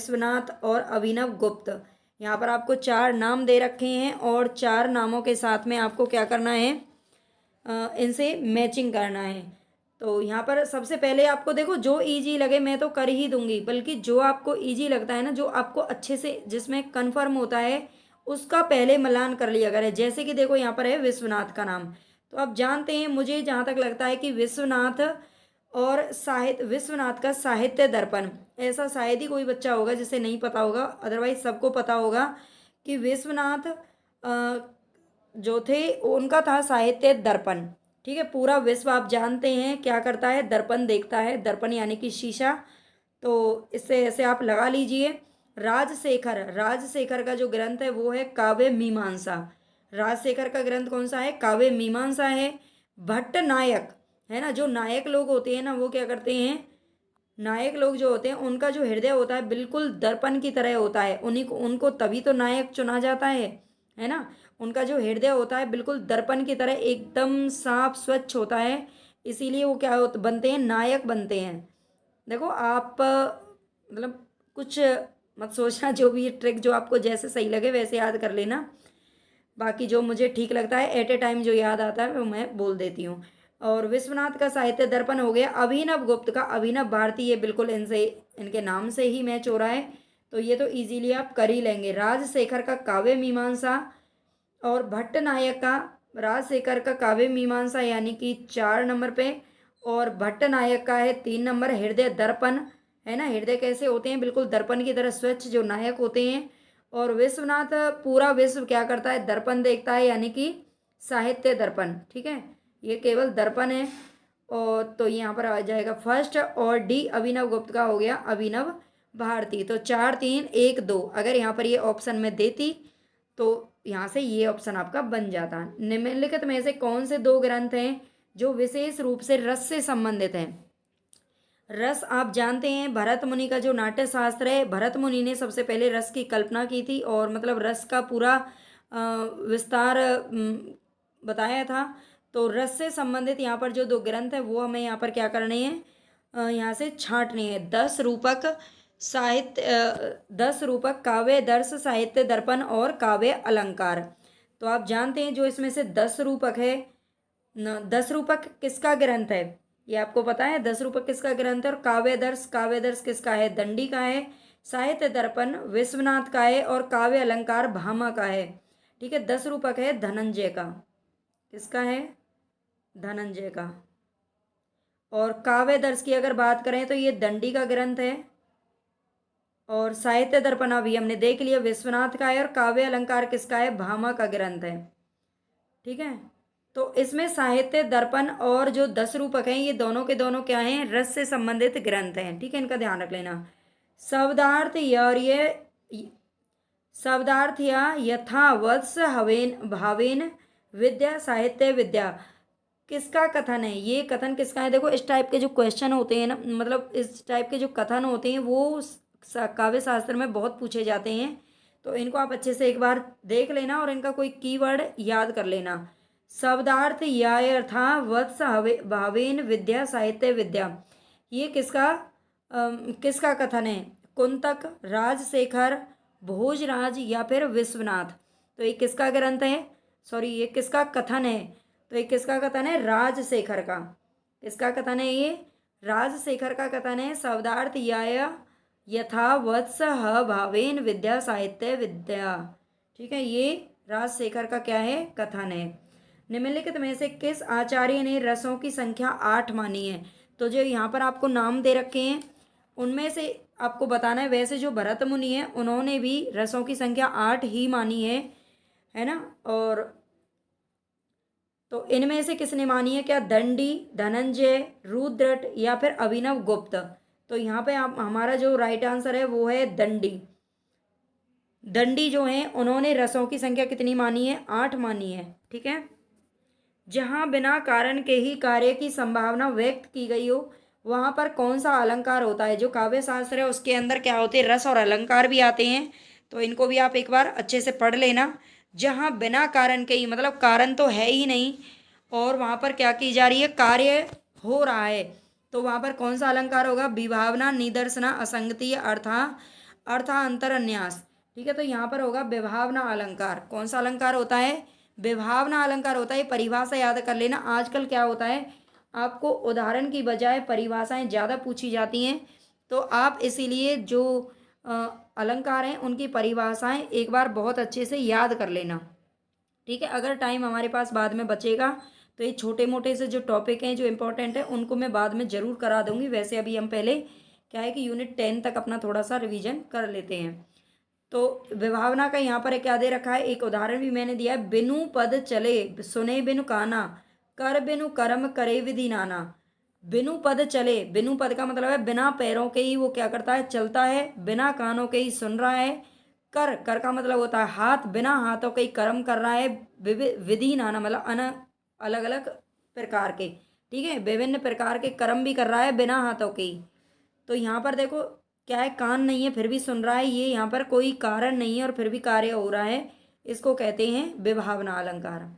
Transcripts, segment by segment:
विश्वनाथ और अभिनव गुप्त। यहाँ पर आपको 4 नाम दे रखे हैं और 4 नामों के साथ में आपको क्या करना है, इनसे मैचिंग करना है। तो यहाँ पर सबसे पहले आपको देखो जो इजी लगे मैं तो कर ही दूंगी, बल्कि जो आपको इजी लगता है ना, जो आपको अच्छे से जिसमें कन्फर्म होता है उसका पहले मिलान कर लिया करें। जैसे कि देखो यहाँ पर है विश्वनाथ का नाम, तो आप जानते हैं, मुझे जहाँ तक लगता है कि विश्वनाथ और साहित्य, विश्वनाथ का साहित्य दर्पण, ऐसा शायद ही कोई बच्चा होगा जिसे नहीं पता होगा, अदरवाइज सबको पता होगा कि विश्वनाथ जो थे उनका था साहित्य दर्पण। ठीक है, पूरा विश्व आप जानते हैं क्या करता है, दर्पण देखता है, दर्पण यानी कि शीशा। तो इससे ऐसे आप लगा लीजिए। राजशेखर, राजशेखर का जो ग्रंथ है वो है काव्य मीमांसा। राजशेखर का ग्रंथ कौन सा है, काव्य मीमांसा है। भट्ट नायक है ना, जो नायक लोग होते हैं ना वो क्या करते हैं, नायक लोग जो होते हैं उनका जो हृदय होता है बिल्कुल दर्पण की तरह होता है, उन्हीं को, उनको तभी तो नायक चुना जाता है ना। उनका जो हृदय होता है बिल्कुल दर्पण की तरह एकदम साफ स्वच्छ होता है, इसीलिए वो क्या बनते हैं, नायक बनते हैं। देखो आप मतलब कुछ मत सोचना, जो भी ट्रिक जो आपको जैसे सही लगे वैसे याद कर लेना, बाकी जो मुझे ठीक लगता है एट ए टाइम जो याद आता है वो मैं बोल देती हूँ। और विश्वनाथ का साहित्य दर्पण हो गया। अभिनव गुप्त का अभिनव भारती, ये बिल्कुल इनसे, इनके नाम से ही मैच हो रहा है, तो ये तो इजीली आप कर ही लेंगे। राजशेखर का काव्य मीमांसा और भट्ट नायक का, राजशेखर का काव्य मीमांसा यानी कि 4 नंबर पे, और भट्ट नायक का है 3 नंबर हृदय दर्पण, है ना। हृदय कैसे होते हैं, बिल्कुल दर्पण की तरह स्वच्छ जो नायक होते हैं। और विश्वनाथ पूरा विश्व क्या करता है, दर्पण देखता है, यानी कि साहित्य दर्पण। ठीक है, ये केवल दर्पण है। और तो यहाँ पर आ जाएगा फर्स्ट, और डी अभिनव गुप्त का हो गया अभिनव भारती। तो 4 3 1 2, अगर यहाँ पर ये ऑप्शन में देती तो यहाँ से ये ऑप्शन आपका बन जाता। निम्नलिखित में से कौन से 2 ग्रंथ हैं जो विशेष रूप से रस से संबंधित हैं। रस आप जानते हैं, भरत मुनि का जो नाट्य शास्त्र है, भरत मुनि ने सबसे पहले रस की कल्पना की थी और मतलब रस का पूरा विस्तार बताया था। तो रस से संबंधित यहाँ पर जो 2 ग्रंथ है वो हमें यहाँ पर क्या करने हैं, यहाँ से छांटने हैं। 10 रूपक साहित्य, 10 रूपक काव्य दर्श साहित्य दर्पण और काव्य अलंकार। तो आप जानते हैं जो इसमें से 10 रूपक है, 10 रूपक किसका ग्रंथ है, ये आपको पता है 10 रूपक किसका ग्रंथ है। और काव्य दर्श किसका है, दंडी का है। साहित्य दर्पण विश्वनाथ का है और काव्य अलंकार भामा का है। ठीक है, 10 रूपक है धनंजय का, किसका है, धनंजय का। और काव्य दर्श की अगर बात करें तो ये दंडी का ग्रंथ है। और साहित्य दर्पण अभी हमने देख लिया विश्वनाथ का है, और काव्य अलंकार किसका है, भामा का ग्रंथ है। ठीक है, तो इसमें साहित्य दर्पण और जो 10 रूपक हैं ये दोनों के दोनों क्या हैं, रस से संबंधित ग्रंथ हैं। ठीक है, इनका ध्यान रख लेना। शब्दार्थ और ये शब्दार्थ या यथा वत्स हवेन भावेन विद्या साहित्य विद्या, किसका कथन है, ये कथन किसका है। देखो इस टाइप के जो क्वेश्चन होते हैं ना, मतलब इस टाइप के जो कथन होते हैं वो काव्य शास्त्र में बहुत पूछे जाते हैं, तो इनको आप अच्छे से एक बार देख लेना और इनका कोई कीवर्ड याद कर लेना। शब्दार्थ या यथा वत्स भावेन विद्या साहित्य विद्या, ये किसका कथन है, कुंतक, राजशेखर, भोजराज या फिर विश्वनाथ। तो ये किसका ग्रंथ है, सॉरी ये किसका कथन है, तो ये किसका कथन है, राजशेखर का। किसका कथन है, ये राजशेखर का कथन है। शब्दार्थ या यथा वत्स भावेन विद्या साहित्य विद्या। ठीक है, ये राजशेखर का क्या है, कथन है। निम्नलिखित में से किस आचार्य ने रसों की संख्या 8 मानी है। तो जो यहाँ पर आपको नाम दे रखे हैं उनमें से आपको बताना है। वैसे जो भरत मुनि है उन्होंने भी रसों की संख्या 8 ही मानी है ना। और तो इनमें से किसने मानी है, क्या दंडी, धनंजय, रुद्रट या फिर अभिनव गुप्त। तो यहाँ पे आप, हमारा जो राइट आंसर है वो है दंडी। दंडी जो है उन्होंने रसों की संख्या कितनी मानी है, 8 मानी है। ठीक है, जहाँ बिना कारण के ही कार्य की संभावना व्यक्त की गई हो वहाँ पर कौन सा अलंकार होता है। जो काव्य शास्त्र है उसके अंदर क्या होते हैं, रस और अलंकार भी आते हैं, तो इनको भी आप एक बार अच्छे से पढ़ लेना। जहाँ बिना कारण के ही, मतलब कारण तो है ही नहीं और वहाँ पर क्या की जा रही है, कार्य हो रहा है, तो वहाँ पर कौन सा अलंकार होगा, विभावना, निदर्शना, असंगति, अर्थांतरन्यास। ठीक है, तो यहाँ पर होगा विभावना अलंकार। कौन सा अलंकार होता है? विभावना अलंकार होता है। परिभाषा याद कर लेना। आजकल क्या होता है, आपको उदाहरण की बजाय परिभाषाएं ज़्यादा पूछी जाती हैं, तो आप इसीलिए जो अ, अलंकार हैं उनकी परिभाषाएं एक बार बहुत अच्छे से याद कर लेना। ठीक है, अगर टाइम हमारे पास बाद में बचेगा तो ये छोटे मोटे से जो टॉपिक हैं जो इम्पोर्टेंट है उनको मैं बाद में ज़रूर करा दूंगी। वैसे अभी हम पहले क्या है कि यूनिट 10 तक अपना थोड़ा सा रिवीजन कर लेते हैं। तो विभावना का यहाँ पर क्या दे रखा है, एक उदाहरण भी मैंने दिया है। बिनु पद चले सुने बिनु काना, कर बिनु कर्म करे विधि नाना। बिनु पद चले, बिनु पद का मतलब है बिना पैरों के ही वो क्या करता है, चलता है। बिना कानों के ही सुन रहा है। कर, कर का मतलब होता है हाथ, बिना हाथों के ही कर्म कर रहा है। विधि नाना मतलब अलग अलग प्रकार के, ठीक है, विभिन्न प्रकार के कर्म भी कर रहा है बिना हाथों के ही। तो यहाँ पर देखो क्या है, कान नहीं है फिर भी सुन रहा है, ये यहाँ पर कोई कारण नहीं है और फिर भी कार्य हो रहा है। इसको कहते हैं विभावना अलंकार।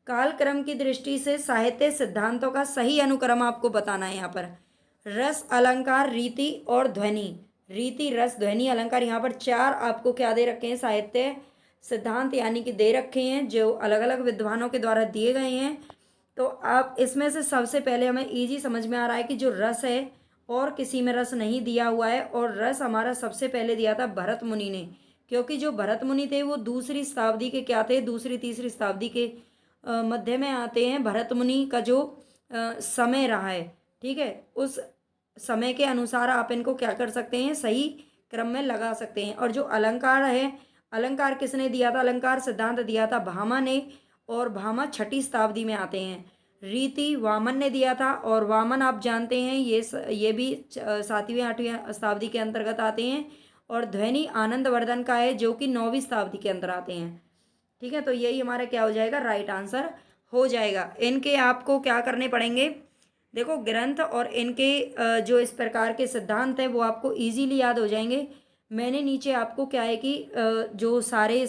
काल क्रम की दृष्टि से साहित्य सिद्धांतों का सही अनुक्रम आपको बताना है। यहाँ पर रस, अलंकार, रीति और ध्वनि। रीति, रस, ध्वनि, अलंकार, यहाँ पर चार आपको क्या दे रखे हैं, साहित्य सिद्धांत यानी कि दे रखे हैं जो अलग अलग विद्वानों के द्वारा दिए गए हैं। तो आप इसमें से सबसे पहले हमें इजी समझ में आ रहा है कि जो रस है और किसी में रस नहीं दिया हुआ है, और रस हमारा सबसे पहले दिया था भरत मुनि ने, क्योंकि जो भरत मुनि थे वो दूसरी शताब्दी के क्या थे, दूसरी तीसरी शताब्दी के मध्य में आते हैं। भरत मुनि का जो समय रहा है, ठीक है, उस समय के अनुसार आप इनको क्या कर सकते हैं, सही क्रम में लगा सकते हैं। और जो अलंकार है, अलंकार किसने दिया था, अलंकार सिद्धांत दिया था भामा ने, और भामा छठी शताब्दी में आते हैं। रीति वामन ने दिया था, और वामन आप जानते हैं ये भी 7वीं 8वीं शताब्दी के अंतर्गत आते हैं। और ध्वनि आनंदवर्धन का है जो कि 9वीं शताब्दी के अंदर आते हैं। ठीक है, तो यही हमारा क्या हो जाएगा, राइट आंसर हो जाएगा। इनके आपको क्या करने पड़ेंगे, देखो ग्रंथ और इनके जो इस प्रकार के सिद्धांत है वो आपको इजीली याद हो जाएंगे। मैंने नीचे आपको क्या है कि जो सारे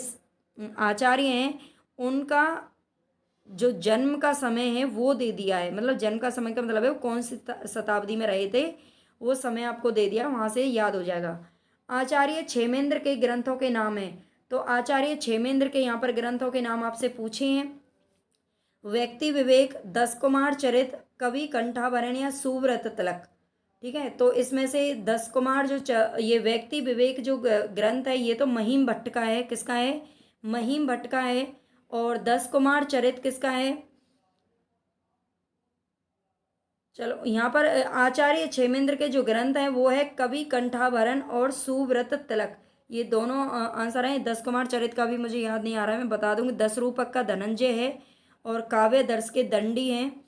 आचार्य हैं उनका जो जन्म का समय है वो दे दिया है। मतलब जन्म का समय का मतलब है वो कौन सी शताब्दी में रहे थे, वो समय आपको दे दिया, वहाँ से याद हो जाएगा। आचार्य क्षेमेंद्र के ग्रंथों के नाम है, तो आचार्य क्षेमेंद्र के यहाँ पर ग्रंथों के नाम आपसे पूछे हैं। व्यक्ति विवेक, 10 कुमार चरित, कवि कंठाभरण या सुव्रत तिलक। ठीक है, तो इसमें से 10 कुमार जो ये व्यक्ति विवेक जो ग्रंथ है ये तो महिम भट्ट का है। किसका है, महिम भट्ट का है। और 10 कुमार चरित किसका है, चलो यहाँ पर आचार्य क्षेमेंद्र के जो ग्रंथ हैं वो है कवि कंठाभरण और सुव्रत तिलक। ये दोनों आंसर हैं। 10 कुमार चरित का भी मुझे याद नहीं आ रहा है, मैं बता दूंगी। 10 रूपक का धनंजय है, और काव्य दर्श के दंडी हैं।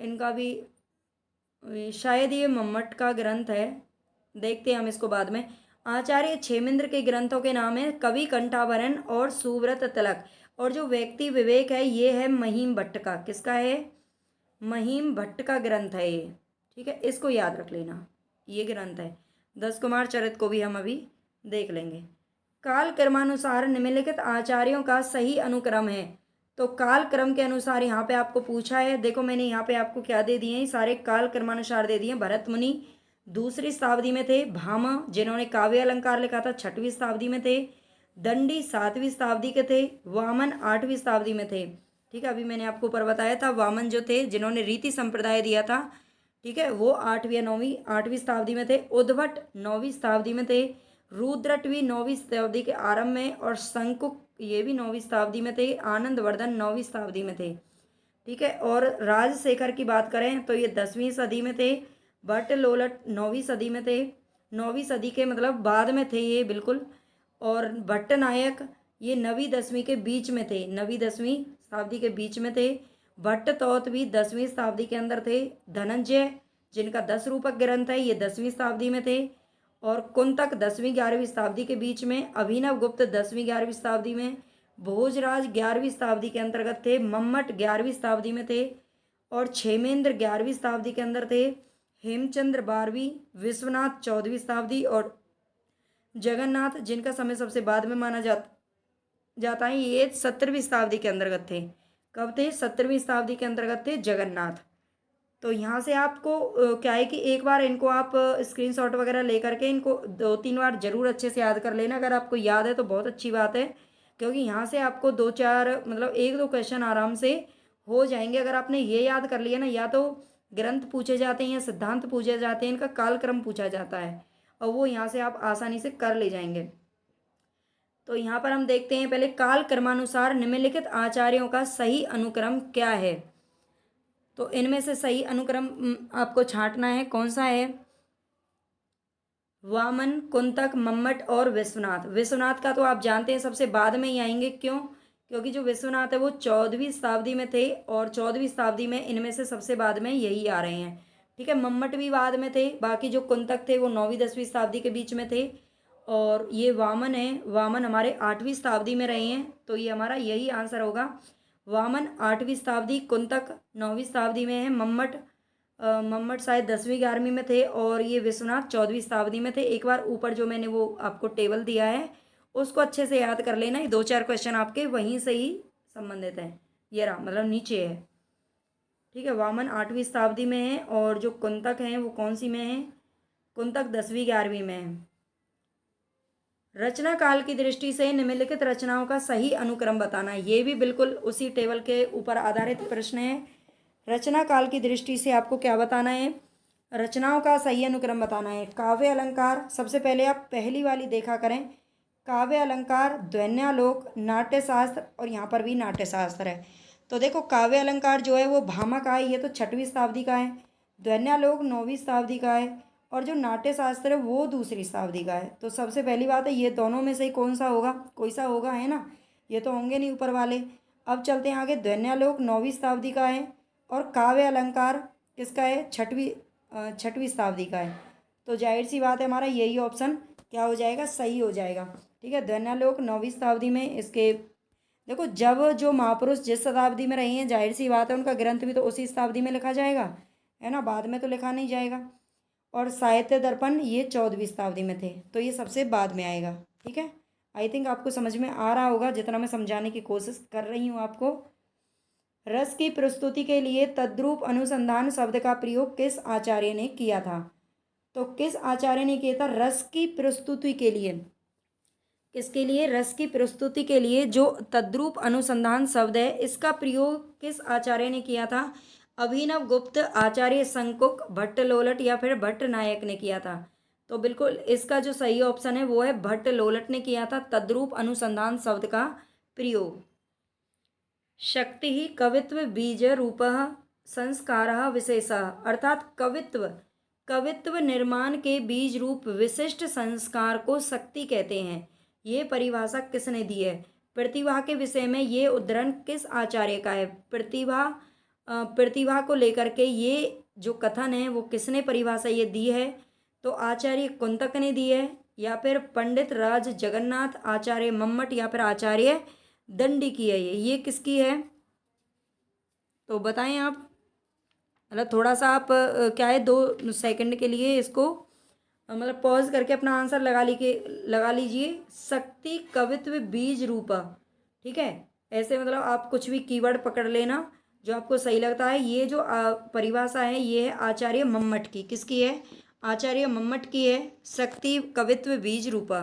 इनका भी शायद ये मम्मट का ग्रंथ है, देखते हैं हम इसको बाद में। आचार्य क्षेमेंद्र के ग्रंथों के नाम है कवि कंठाभरण और सुव्रत तिलक। और जो व्यक्ति विवेक है ये है महिम भट्ट का। किसका है, महिम भट्ट का ग्रंथ है ये। ठीक है, इसको याद रख लेना, ये ग्रंथ है। 10 कुमार चरित को भी हम अभी देख लेंगे। काल क्रमानुसार निम्नलिखित आचार्यों का सही अनुक्रम है, तो काल क्रम के अनुसार यहाँ पे आपको पूछा है। देखो मैंने यहाँ पे आपको क्या दे दिए हैं, सारे काल क्रमानुसार दे दिए। भरत मुनि दूसरी शताब्दी में थे। भामा जिन्होंने काव्य अलंकार लिखा था 6वीं शताब्दी में थे। दंडी 7वीं शताब्दी के थे। वामन 8वीं शताब्दी में थे। ठीक है, अभी मैंने आपको ऊपर बताया था वामन जो थे जिन्होंने रीति संप्रदाय दिया था, ठीक है, वो 8वीं या 8वीं शताब्दी में थे। उद्भट 9वीं शताब्दी में थे। रुद्रट भी 9वीं शताब्दी के आरंभ में, और शंकुक ये भी 9वीं शताब्दी में थे। आनंदवर्धन 9वीं शताब्दी में थे। ठीक है, और राजशेखर की बात करें तो ये 10वीं सदी में थे। भट्ट लोलट 9वीं सदी में थे। 9वीं सदी के मतलब बाद में थे ये बिल्कुल। और भट्ट नायक ये 9वीं 10वीं के बीच में थे, 9वीं 10वीं शताब्दी के बीच में थे। भट्ट तौत भी 10वीं शताब्दी के अंदर थे। धनंजय जिनका 10 रूपक ग्रंथ है ये 10वीं शताब्दी में थे। और कुंतक 10वीं 11वीं शताब्दी के बीच में। अभिनव गुप्त 10वीं 11वीं शताब्दी में। भोजराज 11वीं शताब्दी के अंतर्गत थे। मम्मट 11वीं शताब्दी में थे। और क्षेमेंद्र 11वीं शताब्दी के अंदर थे। हेमचंद्र 12वीं, विश्वनाथ 14वीं शताब्दी, और जगन्नाथ जिनका समय सबसे बाद में माना जाता है ये 17वीं शताब्दी के अंतर्गत थे। कब थे, 17वीं शताब्दी के अंतर्गत थे जगन्नाथ। तो यहाँ से आपको क्या है कि एक बार इनको आप स्क्रीनशॉट वगैरह ले करके इनको 2-3 बार ज़रूर अच्छे से याद कर लेना। अगर आपको याद है तो बहुत अच्छी बात है, क्योंकि यहाँ से आपको 2-4 मतलब 1-2 क्वेश्चन आराम से हो जाएंगे। अगर आपने ये याद कर लिया ना, या तो ग्रंथ पूछे जाते हैं या सिद्धांत पूछे जाते हैं, इनका कालक्रम पूछा जाता है, और वो यहाँ से आप आसानी से कर ले जाएंगे। तो यहाँ पर हम देखते हैं पहले, काल क्रमानुसार निम्नलिखित आचार्यों का सही अनुक्रम क्या है। तो इनमें से सही अनुक्रम आपको छांटना है, कौन सा है। वामन, कुंतक, मम्मट और विश्वनाथ। विश्वनाथ का तो आप जानते हैं सबसे बाद में ही आएंगे, क्यों, क्योंकि जो विश्वनाथ है वो 14वीं शताब्दी में थे, और 14वीं शताब्दी में इनमें से सबसे बाद में यही आ रहे हैं। ठीक है, मम्मट भी बाद में थे, बाकी जो कुंतक थे वो 9वीं-10वीं शताब्दी के बीच में थे, और ये वामन है, वामन हमारे 8वीं शताब्दी में रहे हैं। तो ये हमारा यही आंसर होगा, वामन 8वीं शताब्दी, कुंतक 9वीं शताब्दी में है, मम्मट शायद 10वीं-11वीं में थे, और ये विश्वनाथ 14वीं शताब्दी में थे। एक बार ऊपर जो मैंने वो आपको टेबल दिया है उसको अच्छे से याद कर लेना, ये 2-4 क्वेश्चन आपके वहीं से ही संबंधित हैं। ये रहा, मतलब नीचे है। ठीक है, वामन 8वीं शताब्दी में है, और जो कुंतक हैं वो कौन सी में है, कुंतक 10वीं-11वीं में है। रचना काल की दृष्टि से निम्नलिखित रचनाओं का सही अनुक्रम बताना है। ये भी बिल्कुल उसी टेबल के ऊपर आधारित प्रश्न है। रचना काल की दृष्टि से आपको क्या बताना है, रचनाओं का सही अनुक्रम बताना है। काव्य अलंकार, सबसे पहले आप पहली वाली देखा करें, काव्य अलंकार, ध्वन्यालोक, नाट्यशास्त्र, और यहाँ पर भी नाट्यशास्त्र है। तो देखो, काव्य अलंकार जो है वो भामह का है, ये तो 6वीं शताब्दी का है। ध्वन्यालोक 9वीं शताब्दी का है, और जो नाट्यशास्त्र है वो 2री शताब्दी का है। तो सबसे पहली बात है, ये दोनों में से ही कौन सा होगा, कोई सा होगा, है ना, ये तो होंगे नहीं ऊपर वाले। अब चलते हैं आगे, ध्वन्यालोक 9वीं शताब्दी का है, और काव्य अलंकार किसका है, 6वीं शताब्दी का है। तो जाहिर सी बात है हमारा यही ऑप्शन क्या हो जाएगा, सही हो जाएगा। ठीक है, ध्वन्यालोक 9वीं शताब्दी में। इसके देखो, जब जो महापुरुष जिस शताब्दी में रहे हैं, जाहिर सी बात है उनका ग्रंथ भी तो उसी शताब्दी में लिखा जाएगा, है ना, बाद में तो लिखा नहीं जाएगा। और साहित्य दर्पण ये 14वीं शताब्दी में थे, तो ये सबसे बाद में आएगा। ठीक है, आई थिंक आपको समझ में आ रहा होगा जितना मैं समझाने की कोशिश कर रही हूँ आपको। रस की प्रस्तुति के लिए तद्रूप अनुसंधान शब्द का प्रयोग किस आचार्य ने किया था। तो किस आचार्य ने किया था रस की प्रस्तुति के लिए, किसके लिए, रस की प्रस्तुति के लिए जो तद्रूप अनुसंधान शब्द है, इसका प्रयोग किस आचार्य ने किया था। अभिनव गुप्त, आचार्य शंकुक, भट्ट लोलट, या फिर भट्ट नायक ने किया था। तो बिल्कुल इसका जो सही ऑप्शन है वो है भट्ट लोलट ने किया था तद्रूप अनुसंधान शब्द का प्रयोग। शक्ति ही कवित्व बीज रूप संस्कार विशेष, अर्थात कवित्व निर्माण के बीज रूप विशिष्ट संस्कार को शक्ति कहते हैं। ये परिभाषा किसने दी है। प्रतिभा के विषय में ये उद्धरण किस आचार्य का है। प्रतिभा को लेकर के ये जो कथन है वो किसने परिभाषा ये दी है। तो आचार्य कुंतक ने दी है, या फिर पंडित राज जगन्नाथ, आचार्य मम्मट, या फिर आचार्य दंडी की है। ये किसकी है, तो बताएं आप। मतलब थोड़ा सा आप क्या है 2 सेकंड के लिए इसको मतलब पॉज करके अपना आंसर लगा लीजिए। शक्ति कवित्व बीज रूपा, ठीक है, ऐसे मतलब आप कुछ भी कीवर्ड पकड़ लेना जो आपको सही लगता है। ये जो परिभाषा है ये है आचार्य मम्मट की, किसकी है, आचार्य मम्मट की है, शक्ति कवित्व बीज रूपा।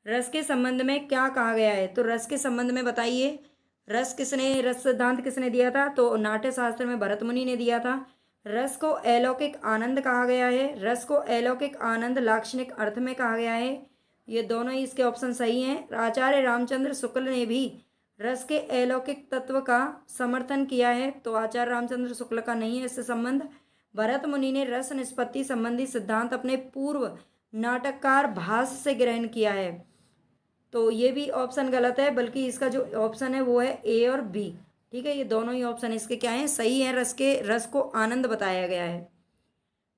रस के संबंध में क्या कहा गया है, तो रस के संबंध में बताइए। रस सिद्धांत किसने दिया था, तो नाट्य शास्त्र में भरत मुनि ने दिया था। रस को अलौकिक आनंद कहा गया है, रस को अलौकिक आनंद लाक्षणिक अर्थ में कहा गया है। ये दोनों ही इसके ऑप्शन सही हैं। आचार्य रामचंद्र शुक्ल ने भी रस के अलौकिक तत्व का समर्थन किया है, तो आचार्य रामचंद्र शुक्ल का नहीं है इससे संबंध। भरत मुनि ने रस निष्पत्ति संबंधी सिद्धांत अपने पूर्व नाटककार भास से ग्रहण किया है, तो ये भी ऑप्शन गलत है, बल्कि इसका जो ऑप्शन है वो है ए और बी। ठीक है, ये दोनों ही ऑप्शन इसके क्या हैं, सही है। रस को आनंद बताया गया है।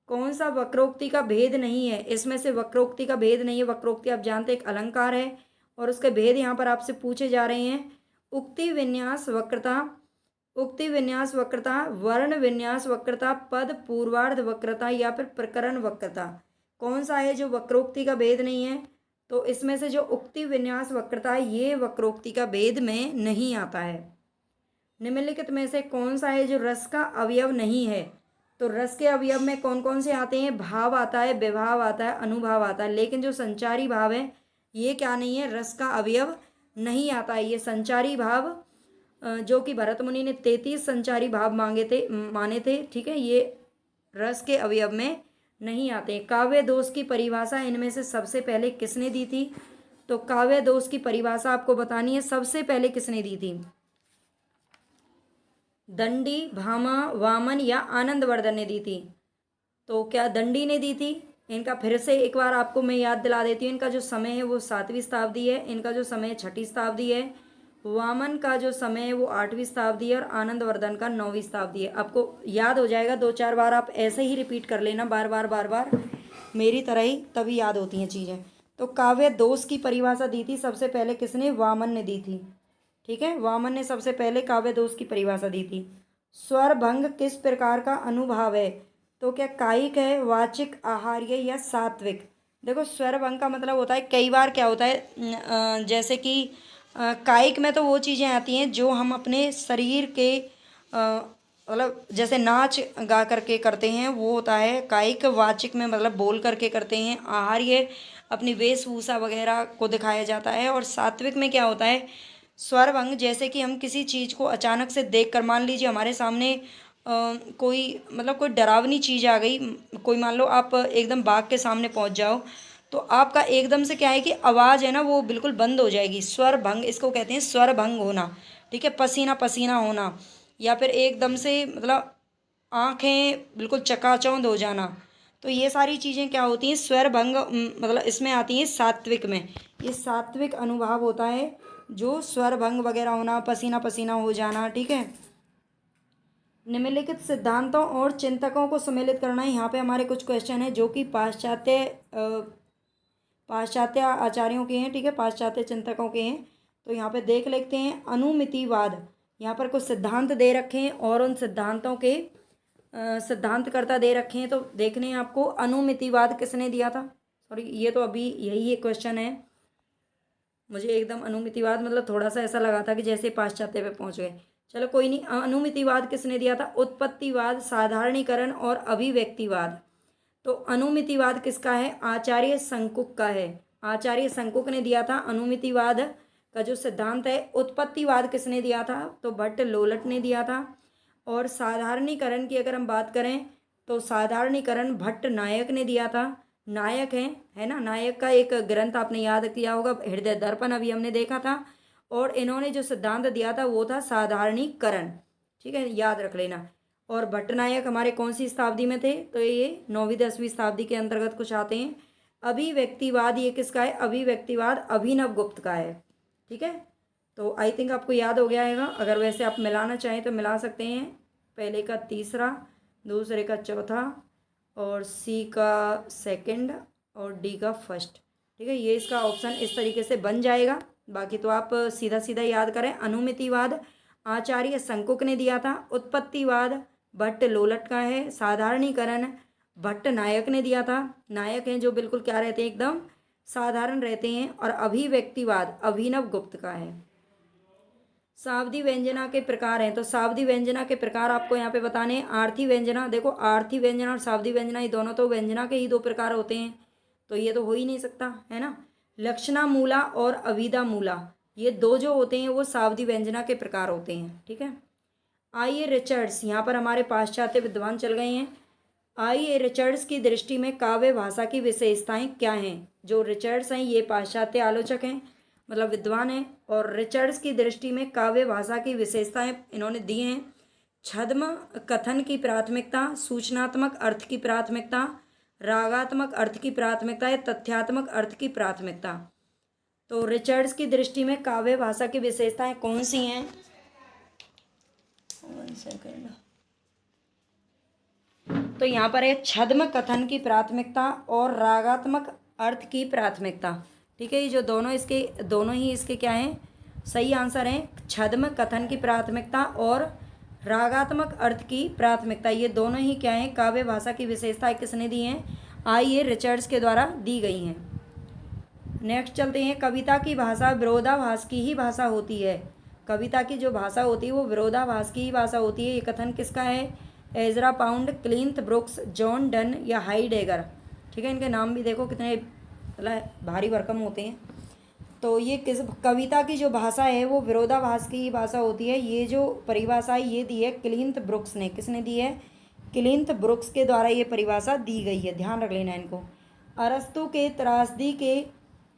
कौन सा वक्रोक्ति का भेद नहीं है, इसमें से वक्रोक्ति का भेद नहीं है। वक्रोक्ति आप जानते हैं एक अलंकार है, और उसके भेद यहाँ पर आपसे पूछे जा रहे हैं। उक्ति विन्यास वक्रता, वर्ण विन्यास वक्रता, पद पूर्वार्ध वक्रता, या फिर प्रकरण वक्रता। कौन सा है जो वक्रोक्ति का भेद नहीं है, तो इसमें से जो उक्ति विन्यास वक्रता है ये वक्रोक्ति का भेद में नहीं आता है। निम्नलिखित में से कौन सा है जो रस का अवयव नहीं है, तो रस के अवयव में कौन कौन से आते हैं? भाव आता है, विभाव आता है, अनुभाव आता है। लेकिन जो संचारी भाव है ये क्या नहीं है? रस का अवयव नहीं आता है। ये संचारी भाव जो कि भरत मुनि ने 33 संचारी भाव माने थे, ठीक है, ये रस के अवयव में नहीं आते। काव्य दोष की परिभाषा इनमें से सबसे पहले किसने दी थी? तो काव्य दोष की परिभाषा आपको बतानी है, सबसे पहले किसने दी थी? दंडी, भामा, वामन या आनंदवर्धन ने दी थी? तो क्या दंडी ने दी थी? इनका फिर से एक बार आपको मैं याद दिला देती हूँ। इनका जो समय है वो 7वीं शताब्दी है, इनका जो समय 6ठी शताब्दी है। वामन का जो समय है वो 8वीं शताब्दी है और आनंदवर्धन का 9वीं शताब्दी है। आपको याद हो जाएगा, 2-4 बार आप ऐसे ही रिपीट कर लेना, बार बार मेरी तरह ही, तभी याद होती हैं चीज़ें। तो काव्य दोष की परिभाषा दी थी सबसे पहले किसने? वामन ने दी थी, ठीक है, वामन ने सबसे पहले काव्य दोष की परिभाषा दी थी। स्वर भंग किस प्रकार का अनुभाव है? तो क्या कायिक है, वाचिक, आहार्य या सात्विक? देखो स्वर भंग का मतलब होता है, कई बार क्या होता है जैसे कि कायिक में तो वो चीज़ें आती हैं जो हम अपने शरीर के मतलब जैसे नाच गा करके करते हैं, वो होता है कायिक। वाचिक में मतलब बोल करके करते हैं। आहार्य अपनी वेशभूषा वगैरह को दिखाया जाता है। और सात्विक में क्या होता है? स्वरभंग, जैसे कि हम किसी चीज़ को अचानक से देख कर, मान लीजिए हमारे सामने कोई मतलब कोई डरावनी चीज़ आ गई, कोई मान लो आप एकदम बाघ के सामने पहुंच जाओ, तो आपका एकदम से क्या है कि आवाज़ है ना वो बिल्कुल बंद हो जाएगी। स्वर भंग इसको कहते हैं, स्वर भंग होना, ठीक है, पसीना पसीना होना, या फिर एकदम से मतलब आँखें बिल्कुल चकाचौंध हो जाना। तो ये सारी चीज़ें क्या होती हैं? स्वर भंग मतलब इसमें आती हैं सात्विक में। ये सात्विक अनुभाव होता है, जो स्वर भंग वगैरह होना, पसीना पसीना हो जाना, ठीक है। निम्नलिखित सिद्धांतों और चिंतकों को सम्मिलित करना है। यहाँ पे हमारे कुछ क्वेश्चन है जो कि पाश्चात्य आचार्यों के हैं, ठीक है, पाश्चात्य चिंतकों के हैं। तो यहाँ पे देख लेते हैं। अनुमितिवाद, यहाँ पर कुछ सिद्धांत दे रखे हैं और उन सिद्धांतों के सिद्धांतकर्ता दे रखे हैं। तो देखने हैं आपको, अनुमितिवाद किसने दिया था? सॉरी, ये तो अभी यही एक क्वेश्चन है। मुझे एकदम अनुमितिवाद मतलब थोड़ा सा ऐसा लगा था कि जैसे पाश्चात्य पे पहुंच गए। चलो कोई नहीं। अनुमितिवाद किसने दिया था? उत्पत्तिवाद, साधारणीकरण और अभिव्यक्तिवाद। तो अनुमितिवाद किसका है? आचार्य शंकुक का है। आचार्य शंकुक ने दिया था अनुमितिवाद का जो सिद्धांत है। उत्पत्तिवाद किसने दिया था? तो भट्ट लोलट ने दिया था। और साधारणीकरण की अगर हम बात करें तो साधारणीकरण भट्ट नायक ने दिया था। नायक है ना, नायक का एक ग्रंथ आपने याद किया होगा, हृदय दर्पण, अभी हमने देखा था। और इन्होंने जो सिद्धांत दिया था वो था साधारणीकरण, ठीक है, याद रख लेना। और भट्टनायक हमारे कौन सी शताब्दी में थे? तो ये 9वीं-10वीं शताब्दी के अंतर्गत कुछ आते हैं। अभिव्यक्तिवाद ये किसका है? अभिव्यक्तिवाद अभिनव गुप्त का है, ठीक है। तो आई थिंक आपको याद हो गया है। अगर वैसे आप मिलाना चाहें तो मिला सकते हैं, पहले का तीसरा, दूसरे का चौथा, और सी का सेकंड और डी का फर्स्ट, ठीक है। ये इसका ऑप्शन इस तरीके से बन जाएगा। बाकी तो आप सीधा सीधा याद करें। अनुमितिवाद आचार्य शंकुक ने दिया था। उत्पत्तिवाद भट्ट लोलट का है। साधारणीकरण भट्ट नायक ने दिया था। नायक हैं जो बिल्कुल क्या रहते हैं? एकदम साधारण रहते हैं। और अभिव्यक्तिवाद अभिनव गुप्त का है। सावधि व्यंजना के प्रकार हैं। तो सावधि व्यंजना के प्रकार आपको यहाँ पे बताने हैं। आर्थी व्यंजना, देखो आर्थी व्यंजना और सावधि व्यंजना ये दोनों तो व्यंजना के ही दो प्रकार होते हैं, तो ये तो हो ही नहीं सकता, है ना। लक्षणा मूला और अविदा मूला, ये दो जो होते हैं वो सावधि व्यंजना के प्रकार होते हैं, ठीक है। आइए रिचर्ड्स, यहाँ पर हमारे पाश्चात्य विद्वान चल गए हैं। आइए रिचर्ड्स की दृष्टि में काव्य भाषा की विशेषताएं क्या हैं? जो रिचर्ड्स हैं ये पाश्चात्य आलोचक हैं, मतलब विद्वान हैं। और रिचर्ड्स की दृष्टि में काव्य भाषा की विशेषताएं इन्होंने दी हैं। छद्म कथन की प्राथमिकता, सूचनात्मक अर्थ की प्राथमिकता, रागात्मक अर्थ की प्राथमिकता या तथ्यात्मक अर्थ की प्राथमिकता। तो रिचर्ड्स की दृष्टि में काव्य भाषा की विशेषताएं कौन सी हैं? 1 सेकंड। तो यहाँ पर है छद्म कथन की प्राथमिकता और रागात्मक अर्थ की प्राथमिकता, ठीक है। ये जो दोनों ही इसके क्या हैं? सही आंसर हैं। छद्म कथन की प्राथमिकता और रागात्मक अर्थ की प्राथमिकता, ये दोनों ही क्या हैं? काव्य भाषा की विशेषताएं किसने दी हैं? ये रिचर्ड्स के द्वारा दी गई हैं। नेक्स्ट चलते हैं। कविता की भाषा विरोधाभास की ही भाषा होती है। कविता की जो भाषा होती है वो विरोधाभास की ही भाषा होती है। ये कथन किसका है? Ezra Pound, Cleanth Brooks, John Donne या हाइडेगर। ठीक है, इनके नाम भी देखो कितने भारी भरकम होते हैं। तो ये किस कविता की जो भाषा है वो विरोधाभास की भाषा होती है। ये जो परिभाषा ये दी है क्लिंथ ब्रुक्स ने। किसने दी है? क्लिंथ ब्रुक्स के द्वारा ये परिभाषा दी गई है, ध्यान रख लेना इनको। अरस्तु के त्रासदी के,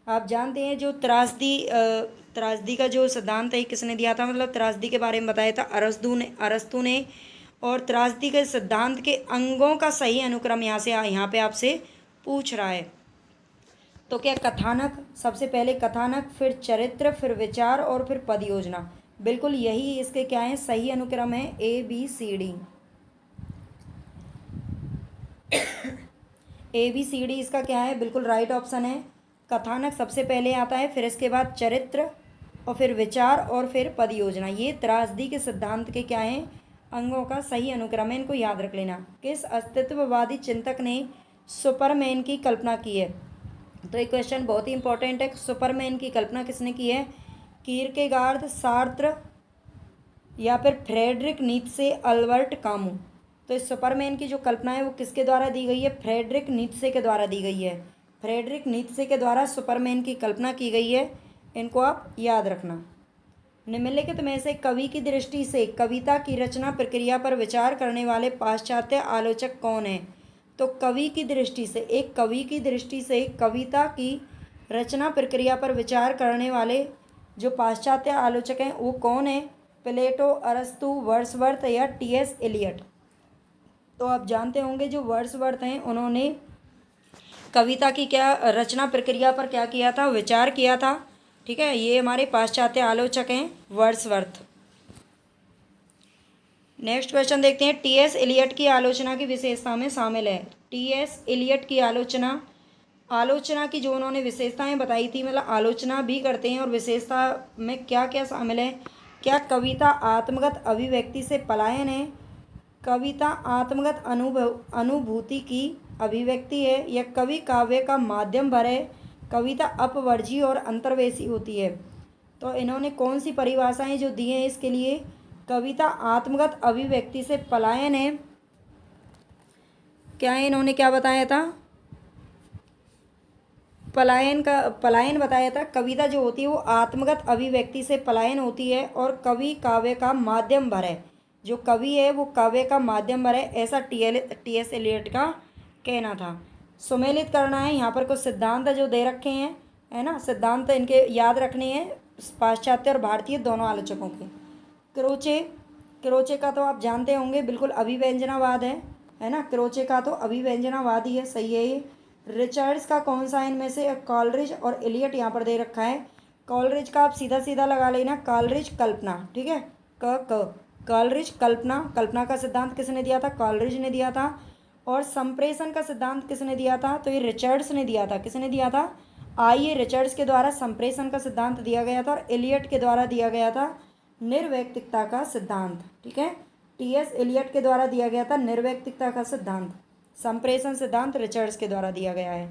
आप जानते हैं जो त्रासदी का जो सिद्धांत है किसने दिया था, मतलब त्रासदी के बारे में बताया था अरस्तु ने। और त्रासदी के सिद्धांत के अंगों का सही अनुक्रम यहाँ पे आपसे पूछ रहा है। तो क्या कथानक, सबसे पहले कथानक, फिर चरित्र, फिर विचार और फिर पद योजना। बिल्कुल यही इसके क्या है, सही अनुक्रम है, ABCD। ABCD इसका क्या है, बिल्कुल राइट ऑप्शन है। कथानक सबसे पहले आता है, फिर इसके बाद चरित्र और फिर विचार और फिर पद योजना। ये त्रासदी के सिद्धांत के क्या है, अंगों का सही अनुक्रम है, इनको याद रख लेना। किस अस्तित्ववादी चिंतक ने सुपरमैन की कल्पना की है? तो एक क्वेश्चन बहुत ही इंपॉर्टेंट है, सुपरमैन की कल्पना किसने की है? कीरकेगार्ड, सार्त्र या फिर फ्रेडरिक नीत्शे, अल्बर्ट कामू। तो इस सुपरमैन की जो कल्पना है वो किसके द्वारा दी गई है? फ्रेडरिक नीत्शे के द्वारा दी गई है। फ्रेडरिक नीत्शे के द्वारा सुपरमैन की कल्पना की गई है, इनको आप याद रखना। निम्नलिखित में से कवि की दृष्टि से कविता की रचना प्रक्रिया पर विचार करने वाले पाश्चात्य आलोचक कौन है? तो कवि की दृष्टि से, एक कवि की दृष्टि से कविता की रचना प्रक्रिया पर विचार करने वाले जो पाश्चात्य आलोचक हैं वो कौन है? प्लेटो, अरस्तु, वर्ड्सवर्थ या TS एलियट। तो आप जानते होंगे जो वर्ड्सवर्थ हैं उन्होंने कविता की क्या रचना प्रक्रिया पर क्या किया था, विचार किया था। ठीक है, ये हमारे पाश्चात्य आलोचक हैं वर्ड्सवर्थ। नेक्स्ट क्वेश्चन देखते हैं, TS एलियट की आलोचना की विशेषता में शामिल है। TS एलियट की आलोचना की जो उन्होंने विशेषताएं बताई थी, मतलब आलोचना भी करते हैं और विशेषता में क्या क्या शामिल है? क्या कविता आत्मगत अभिव्यक्ति से पलायन है? कविता आत्मगत अनुभूति की अभिव्यक्ति है? या कवि काव्य का माध्यम भर है? कविता अपवर्जी और अंतर्वेशी होती है? तो इन्होंने कौन सी परिभाषाएं जो दी हैं इसके लिए? कविता आत्मगत अभिव्यक्ति से पलायन है। क्या है, इन्होंने क्या बताया था? पलायन बताया था। कविता जो होती है वो आत्मगत अभिव्यक्ति से पलायन होती है और कवि काव्य का माध्यम भर है। जो कवि है वो काव्य का माध्यम भर है, ऐसा TS एलियट का कहना था। सुमेलित करना है, यहाँ पर कुछ सिद्धांत जो दे रखे हैं, है ना, सिद्धांत इनके याद रखने हैं पाश्चात्य और भारतीय दोनों आलोचकों के। क्रोचे का तो आप जानते होंगे, बिल्कुल अभिव्यंजनावाद है ना, क्रोचे का तो अभिव्यंजनावाद ही है, सही है ये। रिचर्ड्स का कौन सा इनमें से? कॉलरिज और एलियट यहाँ पर दे रखा है। कॉलरिज का आप सीधा सीधा लगा लेना, कॉलरिज कल्पना। ठीक है, कॉलरिज कल्पना का सिद्धांत किसने दिया था? कॉलरिज ने दिया था। और संप्रेषण का सिद्धांत किसने दिया था? तो ये रिचर्ड्स ने दिया था। किसने दिया था? आइए, रिचर्ड्स के द्वारा संप्रेषण का सिद्धांत दिया गया था और एलियट के द्वारा दिया गया था निर्वैयक्तिकता का सिद्धांत। ठीक है, TS एलियट के द्वारा दिया गया था निर्वैयक्तिकता का सिद्धांत। संप्रेषण सिद्धांत रिचर्ड्स के द्वारा दिया गया है।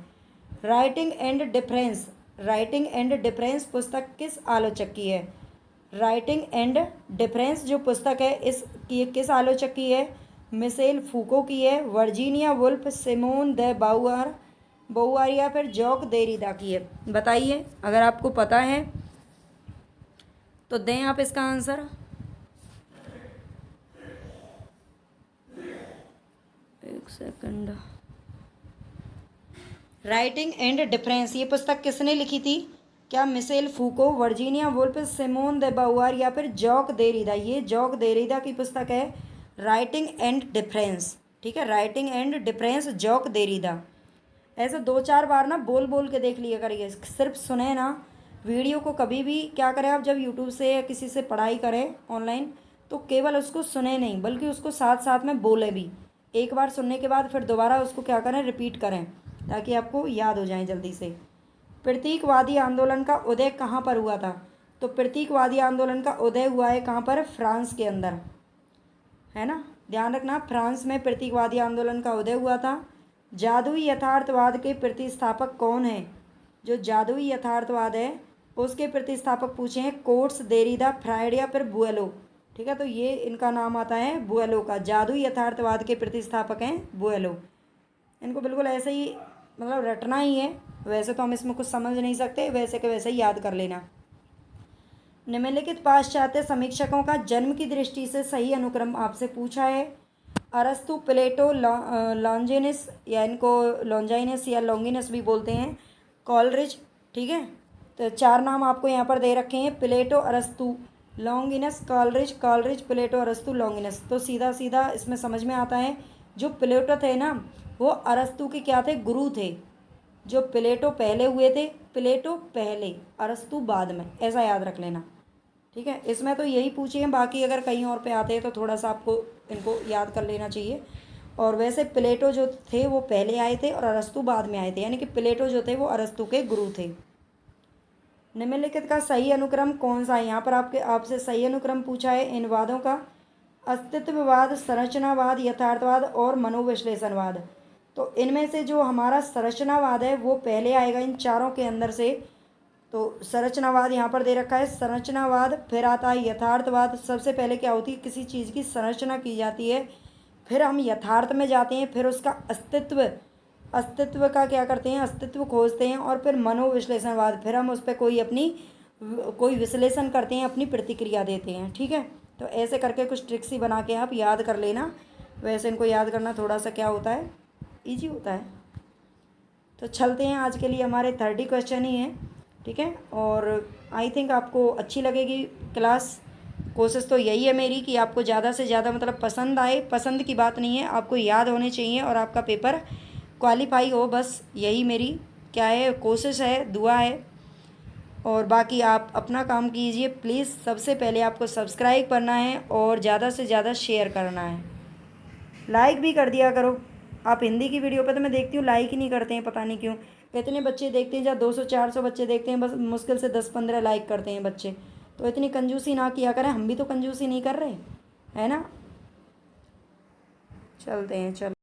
राइटिंग एंड डिफरेंस पुस्तक किस आलोचक की है? राइटिंग एंड डिफरेंस जो पुस्तक है इसकी किस आलोचक की है? मिशेल फूको की है, वर्जीनिया वुल्फ, सिमोन दे बोउआर या फिर जॉक देरिदा की है? बताइए, अगर आपको पता है तो दें आप इसका आंसर। एक सेकंड। राइटिंग एंड डिफरेंस ये पुस्तक किसने लिखी थी? क्या Michel Foucault, Virginia Woolf, Simone de Beauvoir या फिर जॉक देरिदा? ये जॉक देरिदा की पुस्तक है राइटिंग एंड डिफरेंस। ठीक है, राइटिंग एंड डिफरेंस, जॉक देरिदा। ऐसे 2-4 बार ना बोल बोल के देख लिया करिए, सिर्फ सुने ना। वीडियो को कभी भी क्या करें आप, जब यूट्यूब से या किसी से पढ़ाई करें ऑनलाइन तो केवल उसको सुने नहीं बल्कि उसको साथ साथ में बोले भी। एक बार सुनने के बाद फिर दोबारा उसको क्या करें, रिपीट करें, ताकि आपको याद हो जाए जल्दी से। प्रतीकवादी आंदोलन का उदय कहाँ पर हुआ था? तो प्रतीकवादी आंदोलन का उदय हुआ है कहाँ पर? फ्रांस के अंदर, है ना, ध्यान रखना, फ्रांस में प्रतीकवादी आंदोलन का उदय हुआ था। जादुई यथार्थवाद के प्रतिस्थापक कौन है? जो जादुई यथार्थवाद है उसके प्रतिस्थापक पूछे हैं, कोट्स, देरिदा, फ्रायड या फिर बुएलो। ठीक है, तो ये इनका नाम आता है बुएलो का। जादुई यथार्थवाद के प्रतिस्थापक हैं बुएलो। इनको बिल्कुल ऐसे ही मतलब रटना ही है, वैसे तो हम इसमें कुछ समझ नहीं सकते, वैसे के वैसे ही याद कर लेना। निम्नलिखित पाश्चात्य समीक्षकों का जन्म की दृष्टि से सही अनुक्रम आपसे पूछा है। अरस्तु, प्लेटो, लॉन्जिनस या इनको लॉन्जाइनस या लॉन्गिनस भी बोलते हैं, कॉलरिज। ठीक है, तो 4 नाम आपको यहाँ पर दे रखे हैं, प्लेटो, अरस्तु, लॉन्गिनस, कॉलरिज। कॉलरिज, प्लेटो, अरस्तु, लॉन्गिनस। तो सीधा सीधा इसमें समझ में आता है, जो प्लेटो थे ना वो अरस्तु के क्या थे, गुरु थे। जो प्लेटो पहले हुए थे, प्लेटो पहले, अरस्तु बाद में, ऐसा याद रख लेना। ठीक है, इसमें तो यही पूछे हैं, बाकी अगर कहीं और पे आते हैं तो थोड़ा सा आपको इनको याद कर लेना चाहिए। और वैसे प्लेटो जो थे वो पहले आए थे और अरस्तु बाद में आए थे, यानी कि प्लेटो जो थे वो अरस्तु के गुरु थे। निम्नलिखित का सही अनुक्रम कौन सा है? यहाँ पर आपसे सही अनुक्रम पूछा है इन वादों का। अस्तित्ववाद, संरचनावाद, यथार्थवाद और मनोविश्लेषणवाद। तो इनमें से जो हमारा संरचनावाद है वो पहले आएगा इन चारों के अंदर से। तो संरचनावाद यहाँ पर दे रखा है, संरचनावाद, फिर आता है यथार्थवाद। सबसे पहले क्या होती है, किसी चीज़ की संरचना की जाती है, फिर हम यथार्थ में जाते हैं, फिर उसका अस्तित्व का क्या करते हैं, अस्तित्व खोजते हैं, और फिर मनोविश्लेषणवाद, फिर हम उस पर कोई विश्लेषण करते हैं, अपनी प्रतिक्रिया देते हैं। ठीक है, तो ऐसे करके कुछ ट्रिक्स ही बना के आप याद कर लेना। वैसे इनको याद करना थोड़ा सा क्या होता है, ईजी होता है। तो चलते हैं, आज के लिए हमारे 30 क्वेश्चन ही हैं। ठीक है, और आई थिंक आपको अच्छी लगेगी क्लास। कोशिश तो यही है मेरी कि आपको ज़्यादा से ज़्यादा मतलब पसंद आए। पसंद की बात नहीं है, आपको याद होने चाहिए और आपका पेपर क्वालिफाई हो, बस यही मेरी क्या है, कोशिश है, दुआ है। और बाकी आप अपना काम कीजिए प्लीज़। सबसे पहले आपको सब्सक्राइब करना है और ज़्यादा से ज़्यादा शेयर करना है, लाइक भी कर दिया करो। आप हिंदी की वीडियो पे तो मैं देखती हूँ लाइक ही नहीं करते हैं, पता नहीं क्यों। इतने बच्चे देखते हैं, जहाँ 200-400 बच्चे देखते हैं, बस मुश्किल से 10-15 लाइक करते हैं बच्चे। तो इतनी कंजूसी ना किया करें, हम भी तो कंजूसी नहीं कर रहे, है ना। चलते हैं, चलो।